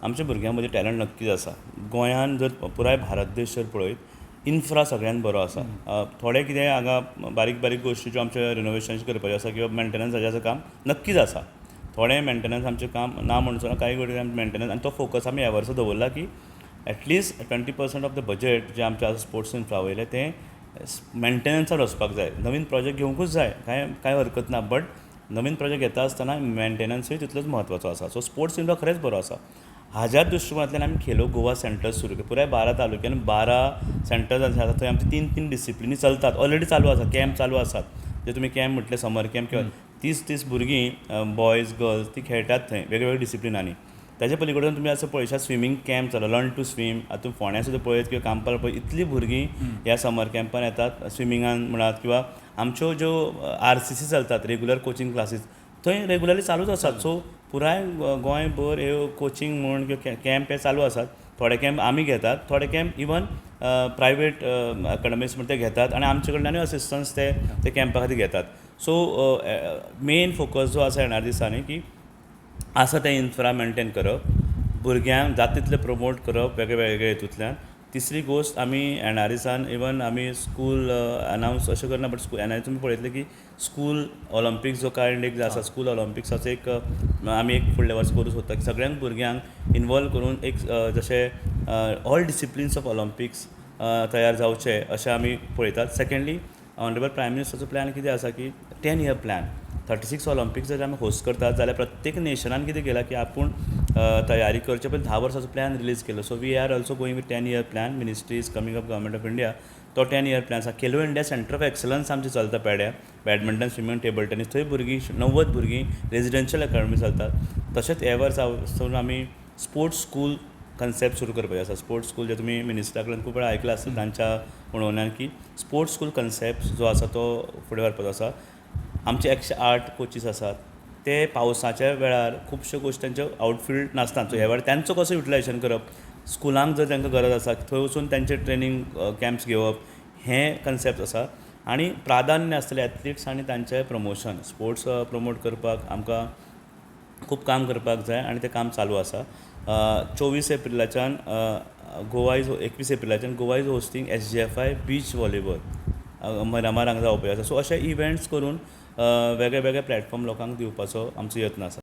आमच्या भुरग्यां मदीं टॅलंट नक्कीच आसा. गोंयान जर पुराय भारत देश जर पळयत इन्फ्रा सगळ्यान बरो आसा. थोडे कितें हांगा बारीक बारीक गोश्टी ज्यो आमचे रिनोवेशन करपाचें आसा किंवा मेंटेनन्साचें काम नक्कीच आसा. थोडें मेंटेनन्स आमचें काम ना म्हणचो ना, कांय गोश्टी मेंटेनन्स, आनी तो फोकस आमी ह्या वर्सा दवरला की एटलिस्ट 20% ऑफ द बजेट जें आमचें आसा स्पोर्ट्स इन्फ्रा वयलें तें मेंटेनन्सार वचपाक जाय. नवीन प्रोजेक्ट घेवंकूच जाय, कांय हरकत ना, बट नवीन प्रोजेक्ट घेता आसतना मेंटेनन्सूय तितलोच म्हत्वाचो आसा. सो स्पोर्ट्स इन्फ्रा खरेंच बरो आसा. हाज्याच दृश्टिकोनांतल्यान आमी खेलो गोवा सेंटर्स सुरू केले. पुराय 12 तालुक्यान 12 सेंटर्स आसा. थंय आमचे 3 डिसिप्लिनी चलतात, ऑलरेडी चालू आसा, कॅम्प चालू आसात. जे तुमी कॅम्प म्हटले समर कॅम्प किंवा 30 भुरगीं बॉयज गर्ल्स ती खेळटात थंय वेगवेगळ्या डिसिप्लिनांनी. ताचे पलीकडून तुमी असं पळयशात स्विमींग कॅम्प चालू, लर्न टू स्विम. हातूंत फोंड्या सुद्दां पळयत किंवा कांपाल पळयत इतलीं भुरगीं ह्या समर कॅम्पान येतात स्विमिंगान म्हणात, किंवा आमच्यो ज्यो RCC चलतात रेगुलर कोचिंग क्लासीस थंय रेगुलरली चालूच आसात. सो पुराय गोंयभर ह्यो कोचिंग म्हण किंवा कॅम्प हे चालू आसात. थोडे कॅम्प आमी घेतात, थोडे कॅम्प इवन प्रायवेट अकॅडमीज म्हण ते घेतात, आनी आमचे कडल्यानूय असिस्टन्स ते कॅम्पा खातीर घेतात. सो मेन फोकस जो आसा येणाऱ्या दिसांनी की आसा तें इन्फ्रा मेंटेन करप, भुरग्यांक जाता तितलें प्रमोट करप वेगळे वेगळे हितूंतल्यान. तिसरी गोश्ट आमी येणाऱ्या दिसान इवन आमी स्कूल अनावंस अशें करना, बट तुमी पळयतलें की स्कूल ऑलिंपिक्स जो कायंड एक आसा, स्कूल ऑलिंपिक्साचो एक आमी एक फुडल्या वर्सा करूं सोदता की सगळ्यांक भुरग्यांक इनवॉल्व करून एक जशें ऑल डिसिप्लिन्स ऑफ ऑलिंपिक्स तयार जावचे अशें आमी पळयतात. सेकंडली ऑनरेबल प्रायम मिनिस्टराचो प्लॅन कितें आसा की 10 year प्लॅन. 36 ऑलिंपिक्स जर आमी होस्ट करतात जाल्यार प्रत्येक नेशनान कितें केलां की आपूण तयारी करचे पयलीं 10 वर्साचो प्लॅन रिलीज केलो. So we are also going with 10 year plan. Ministry is coming up government of India. तो 10 year प्लॅन आसा. खेलो इंडिया सेंटर ऑफ एक्सलन्स आमचें चलता पेड्या, बॅडमिंटन, स्विमींग, टेबल टेनीस. थंय भुरगीं 90 भुरगीं रेजिडेन्शियल अकॅडमी चलतात. तशेंच ह्या वर्सा आमी स्पोर्ट्स स्कूल कन्सेप्ट सुरू करपाचें आसा. स्पोर्ट्स स्कूल जे तुमी मिनिस्टरा कडल्यान खूब वेळा आयकलां आसता तांच्या उलोवण्यांत की स्पोर्ट्स स्कूल कन्सेप्ट जो आसा तो फुडें व्हरपाचो आसा. आमचे 108 कोचीस आसात. ते पावसाच्या वेळार खुबश्यो गोश्टी तांच्यो आउटफील्ड नासतात. सो ह्या वेळार तांचो कसो युटिलायझेशन करप, स्कुलांक जर तांकां गरज आसा थंय वचून तांचे ट्रेनींग कॅम्प्स घेवप, हें कन्सेप्ट आसा. आनी प्राधान्य आसतलें एथलीट्स आनी तांचें प्रमोशन. स्पोर्ट्स प्रमोट करपाक आमकां खूब काम करपाक जाय आनी तें काम चालू आसा. 24 एप्रिलाच्यान गोवा इज 21 एप्रिलाच्यान गोवा इज होस्टींग SGFI बीच व्हॉलीबॉल मिरामार हांगा जावपाचें आसा. सो अशे इव्हेंट्स करून वेगळे वेगळे प्लॅटफॉर्म लोकांक दिवपाचो आमचो यत्न आसा.